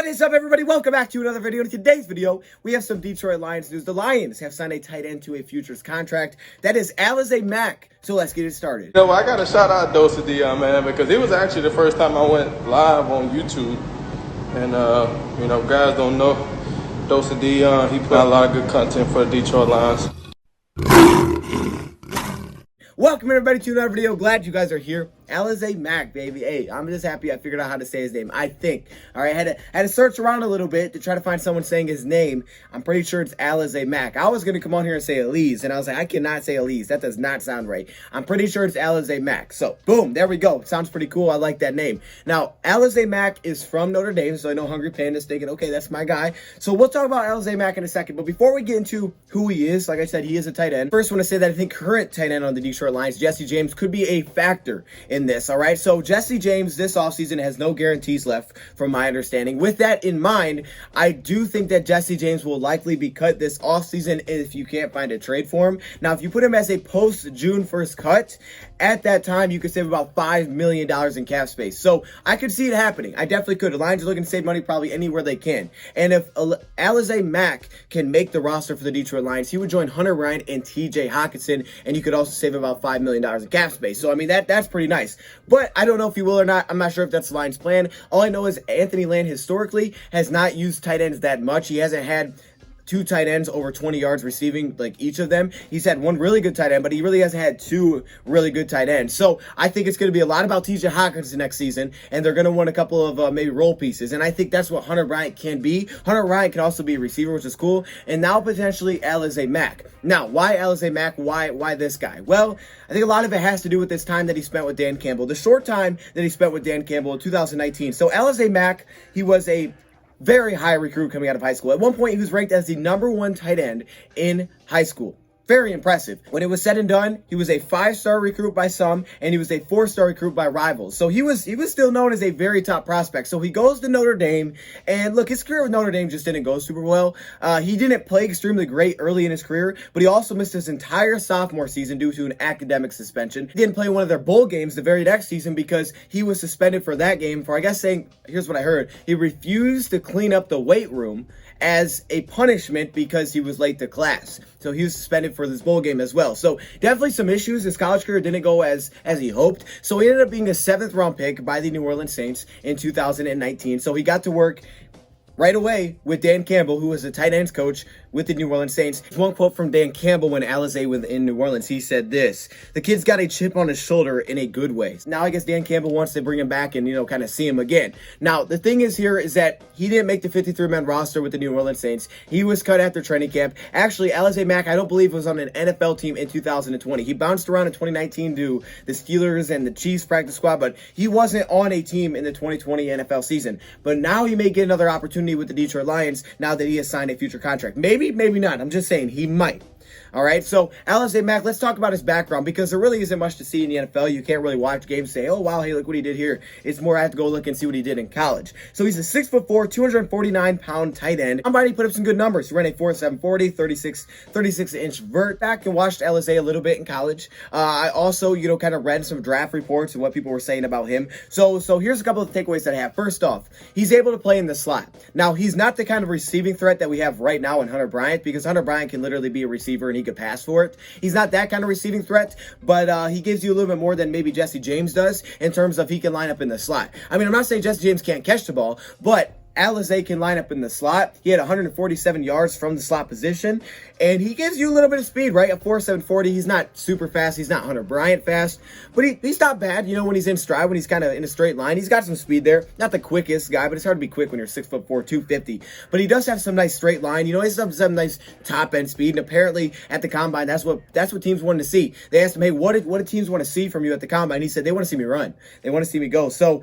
What is up, everybody? Welcome back to another video. In today's video, we have some Detroit Lions news. The Lions have signed a tight end to a futures contract. That is Alize Mack. So let's get it started. I got to shout out DoseOfDion, man, because it was actually the first time I went live on YouTube. And, guys don't know DoseOfDion. He put out a lot of good content for the Detroit Lions. Welcome, everybody, to another video. Glad you guys are here. Alize Mack, baby. Hey, I'm just happy I figured out how to say his name, I think. All right, I had to search around a little bit to try to find someone saying his name. I'm pretty sure it's Alize Mack. I was going to come on here and say Alize, and I was like, I cannot say Alize. That does not sound right. I'm pretty sure it's Alize Mack. So, boom, there we go. Sounds pretty cool. I like that name. Now, Alize Mack is from Notre Dame, so I know Hungry Panda's thinking, okay, that's my guy. So we'll talk about Alize Mack in a second. But before we get into who he is, like I said, he is a tight end. First, I want to say that I think current tight end on the Detroit Lions, Jesse James, could be a factor in this, all right? So Jesse James this offseason has no guarantees left, from my understanding. With that in mind, I do think that Jesse James will likely be cut this offseason if you can't find a trade for him. Now, if you put him as a post-June 1st cut, at that time, you could save about $5 million in cap space. So I could see it happening. I definitely could. The Lions are looking to save money probably anywhere they can. And if Alize Mack can make the roster for the Detroit Lions, he would join Hunter Bryant and TJ Hockenson, and you could also save about $5 million in cap space. So, I mean, that's pretty nice. But I don't know if he will or not. I'm not sure if that's the Lions' plan. All I know is Anthony Land historically has not used tight ends that much. He hasn't had two tight ends over 20 yards receiving, like each of them. He's had one really good tight end, but he really hasn't had two really good tight ends. So I think it's going to be a lot about TJ Hockenson next season, and they're going to want a couple of maybe role pieces. And I think that's what Hunter Bryant can be. Hunter Bryant can also be a receiver, which is cool. And now potentially Alize Mack. Now, why Alize Mack? Why this guy? Well, I think a lot of it has to do with this time that he spent with Dan Campbell. The short time that he spent with Dan Campbell in 2019. So Alize Mack, he was a very high recruit coming out of high school. At one point, he was ranked as the #1 tight end in high school. Very impressive. When it was said and done, he was a 5-star recruit by some, and he was a 4-star recruit by rivals. So he was still known as a very top prospect. So he goes to Notre Dame, and look, his career with Notre Dame just didn't go super well. He didn't play extremely great early in his career, but he also missed his entire sophomore season due to an academic suspension. He didn't play one of their bowl games the very next season because he was suspended for that game for, I guess, saying, here's what I heard, he refused to clean up the weight room as a punishment because he was late to class. So he was suspended for this bowl game as well. So definitely some issues. His college career didn't go as he hoped. So he ended up being a 7th round pick by the New Orleans Saints in 2019. So he got to work right away with Dan Campbell, who was the tight ends coach with the New Orleans Saints. One quote from Dan Campbell when Alize was in New Orleans, he said this: "The kid's got a chip on his shoulder in a good way." Now I guess Dan Campbell wants to bring him back and, kind of see him again. Now, the thing is here is that he didn't make the 53-man roster with the New Orleans Saints. He was cut after training camp. Actually, Alize Mack, I don't believe, was on an NFL team in 2020. He bounced around in 2019 to the Steelers and the Chiefs practice squad, but he wasn't on a team in the 2020 NFL season. But now he may get another opportunity with the Detroit Lions now that he has signed a future contract. Maybe not. I'm just saying he might. All right, so Alize Mack, let's talk about his background because there really isn't much to see in the NFL. You can't really watch games and say, oh, wow, hey, look what he did here. It's more I have to go look and see what he did in college. So he's a 6'4", 249-pound tight end. Somebody put up some good numbers. He ran a 4.740, 36-inch vert. Back and watched Alize a little bit in college. I also, kind of read some draft reports and what people were saying about him. So here's a couple of takeaways that I have. First off, he's able to play in the slot. Now, he's not the kind of receiving threat that we have right now in Hunter Bryant because Hunter Bryant can literally be a receiver and he could pass for it. He's not that kind of receiving threat, but he gives you a little bit more than maybe Jesse James does in terms of he can line up in the slot. I mean, I'm not saying Jesse James can't catch the ball, but Alize can line up in the slot. He had 147 yards from the slot position, and he gives you a little bit of speed, right? A 4.740. He's not super fast. He's not Hunter Bryant fast, but he's not bad, when he's in stride, when he's kind of in a straight line. He's got some speed there. Not the quickest guy, but it's hard to be quick when you're 6'4", 250. But he does have some nice straight line. He has some nice top-end speed, and apparently at the Combine, that's what teams wanted to see. They asked him, hey, what do teams want to see from you at the Combine? He said, they want to see me run. They want to see me go. So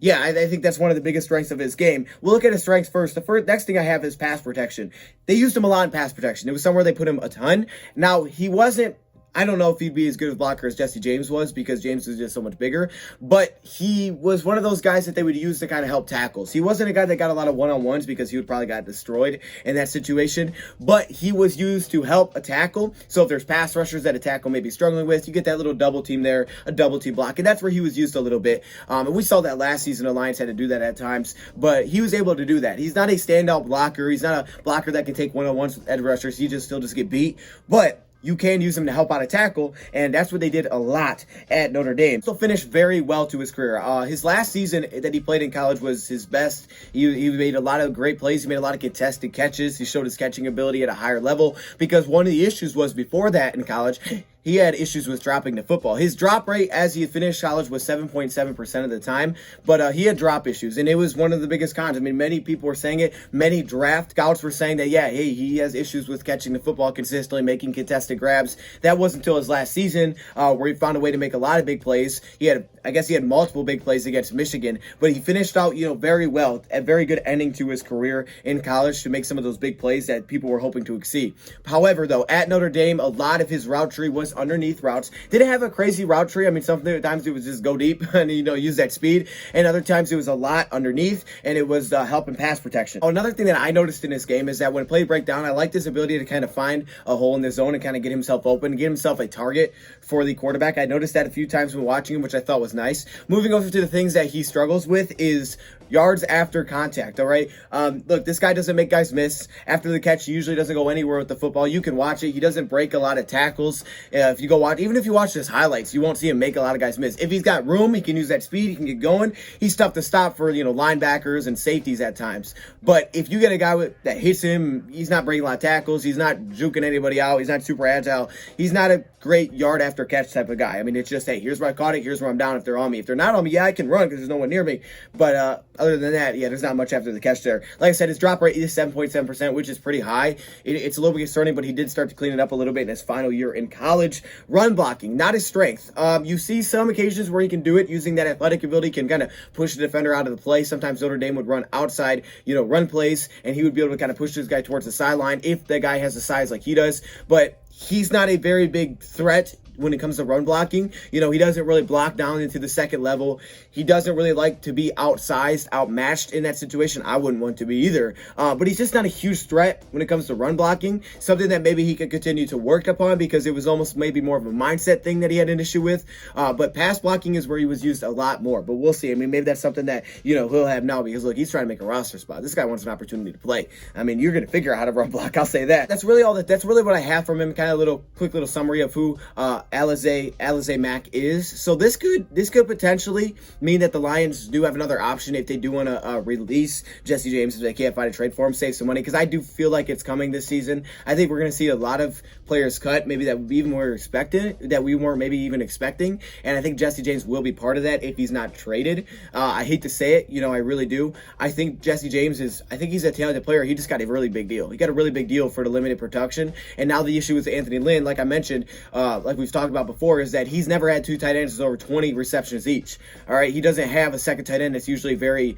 yeah, I think that's one of the biggest strengths of his game. We'll look at his strengths first. Next thing I have is pass protection. They used him a lot in pass protection. It was somewhere they put him a ton. Now, he wasn't I don't know if he'd be as good of a blocker as Jesse James was, because James was just so much bigger, but he was one of those guys that they would use to kind of help tackles. He wasn't a guy that got a lot of one-on-ones because he would probably got destroyed in that situation, but he was used to help a tackle. So if there's pass rushers that a tackle may be struggling with, you get that little double team there, a double team block, and that's where he was used a little bit. And we saw that last season. Alliance had to do that at times, but he was able to do that. He's not a standout blocker. He's not a blocker that can take one-on-ones with edge rushers. He'll just get beat, but you can use him to help out a tackle, and that's what they did a lot at Notre Dame. Still finished very well to his career. His last season that he played in college was his best. He made a lot of great plays. He made a lot of contested catches. He showed his catching ability at a higher level, because one of the issues was before that in college, he had issues with dropping the football. His drop rate as he had finished college was 7.7% of the time, but he had drop issues, and it was one of the biggest cons. I mean, many people were saying it. Many draft scouts were saying that, yeah, hey, he has issues with catching the football consistently, making contested grabs. That wasn't until his last season where he found a way to make a lot of big plays. I guess he had multiple big plays against Michigan, but he finished out, very well, a very good ending to his career in college to make some of those big plays that people were hoping to exceed. However, though, at Notre Dame, a lot of his route tree was underneath routes. Didn't have a crazy route tree. I mean, sometimes it was just go deep and, use that speed, and other times it was a lot underneath, and it was helping pass protection. Another thing that I noticed in this game is that when play break down, I liked his ability to kind of find a hole in the zone and kind of get himself open, get himself a target for the quarterback. I noticed that a few times when watching him, which I thought was nice. Moving over to the things that he struggles with is yards after contact, all right? Look, this guy doesn't make guys miss. After the catch, he usually doesn't go anywhere with the football. You can watch it. He doesn't break a lot of tackles. If you go watch, even if you watch his highlights, you won't see him make a lot of guys miss. If he's got room, he can use that speed. He can get going. He's tough to stop for, linebackers and safeties at times. But if you get a guy that hits him, he's not breaking a lot of tackles. He's not juking anybody out. He's not super agile. He's not a great yard after catch type of guy. I mean, it's just, hey, here's where I caught it. Here's where I'm down if they're on me. If they're not on me, yeah, I can run because there's no one near me. But other than that, yeah, there's not much after the catch there. Like I said, his drop rate is 7.7%, which is pretty high. It's a little bit concerning, but he did start to clean it up a little bit in his final year in college. Run blocking, not his strength. You see some occasions where he can do it using that athletic ability, can kind of push the defender out of the play. Sometimes Notre Dame would run outside, run plays, and he would be able to kind of push this guy towards the sideline if the guy has the size like he does. But he's not a very big threat when it comes to run blocking. He doesn't really block down into the second level. He doesn't really like to be outsized, outmatched in that situation. I wouldn't want to be either. But he's just not a huge threat when it comes to run blocking. Something that maybe he could continue to work upon, because it was almost maybe more of a mindset thing that he had an issue with. But pass blocking is where he was used a lot more. But we'll see. I mean, maybe that's something that, he'll have now, because look, he's trying to make a roster spot. This guy wants an opportunity to play. I mean, you're going to figure out how to run block. I'll say that. That's really what I have from him. Kind of quick little summary of who Alize Mack is. So this could potentially mean that the Lions do have another option if they do want to release Jesse James if they can't find a trade for him, save some money, because I do feel like it's coming this season. I think we're going to see a lot of players cut, maybe that we weren't maybe even expecting, and I think Jesse James will be part of that if he's not traded. I hate to say it, I really do. I think Jesse James he's a talented player. He just got a really big deal. He got a really big deal for the limited production, and now the issue with Anthony Lynn, like I mentioned, like we've talked about before, is that he's never had two tight ends with over 20 receptions each. All right, he doesn't have a second tight end that's usually very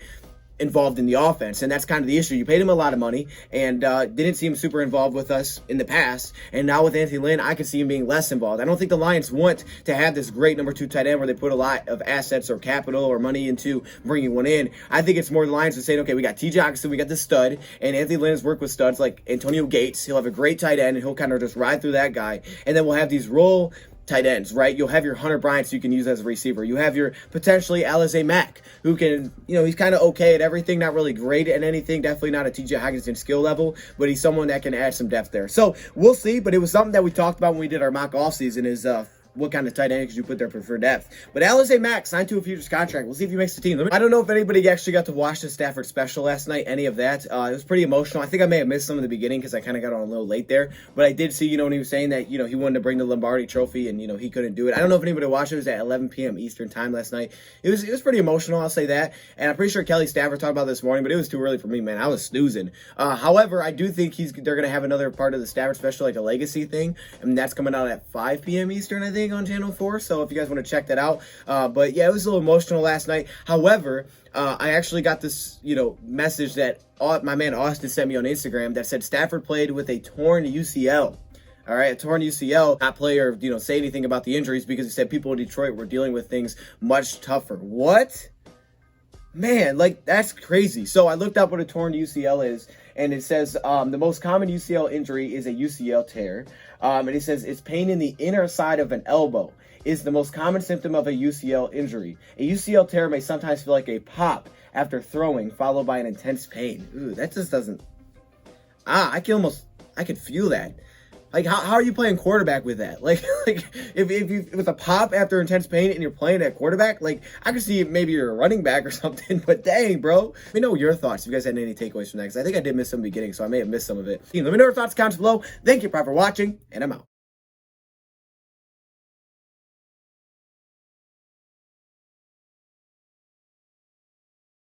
involved in the offense, and that's kind of the issue. You paid him a lot of money and didn't see him super involved with us in the past, and now with Anthony Lynn, I can see him being less involved. I don't think the Lions want to have this great number 2 tight end where they put a lot of assets or capital or money into bringing one in. I think it's more the Lions are saying, okay, we got T. Jackson, we got the stud, and Anthony Lynn has worked with studs like Antonio Gates. He'll have a great tight end, and he'll kind of just ride through that guy, and then we'll have these role tight ends, right? You'll have your Hunter Bryant, so you can use as a receiver. You have your potentially Alizé Mack, who can, he's kind of okay at everything, not really great at anything, definitely not a TJ Hockenson skill level, but he's someone that can add some depth there. So we'll see, but it was something that we talked about when we did our mock offseason is what kind of tight end could you put there for depth. But Alizé Mack signed to a futures contract. We'll see if he makes the team. I don't know if anybody actually got to watch the Stafford special last night, any of that. It was pretty emotional. I think I may have missed some of the beginning because I kind of got on a little late there. But I did see, when he was saying that, he wanted to bring the Lombardi trophy and, he couldn't do it. I don't know if anybody watched it. It was at 11 p.m. Eastern time last night. It was pretty emotional, I'll say that. And I'm pretty sure Kelly Stafford talked about this morning, but it was too early for me, man. I was snoozing. However, I do think they're going to have another part of the Stafford special, like a legacy thing. And that's coming out at 5 p.m. Eastern, I think, on Channel 4. So if you guys want to check that out. But yeah, it was a little emotional last night. However, I actually got this, message that my man Austin sent me on Instagram that said Stafford played with a torn UCL. All right, a torn UCL, not player, say anything about the injuries because he said people in Detroit were dealing with things much tougher. What? Man, like, that's crazy. So I looked up what a torn UCL is, and it says the most common UCL injury is a UCL tear. And it says it's pain in the inner side of an elbow is the most common symptom of a UCL injury. A UCL tear may sometimes feel like a pop after throwing, followed by an intense pain. Ooh, that just doesn't... I could feel that. Like, how are you playing quarterback with that? Like if you with a pop after intense pain and you're playing at quarterback, like, I could see maybe you're a running back or something, but dang, bro. Let me know your thoughts if you guys had any takeaways from that, because I think I did miss some beginning, so I may have missed some of it. Let me know your thoughts in the comments below. Thank you for watching, and I'm out.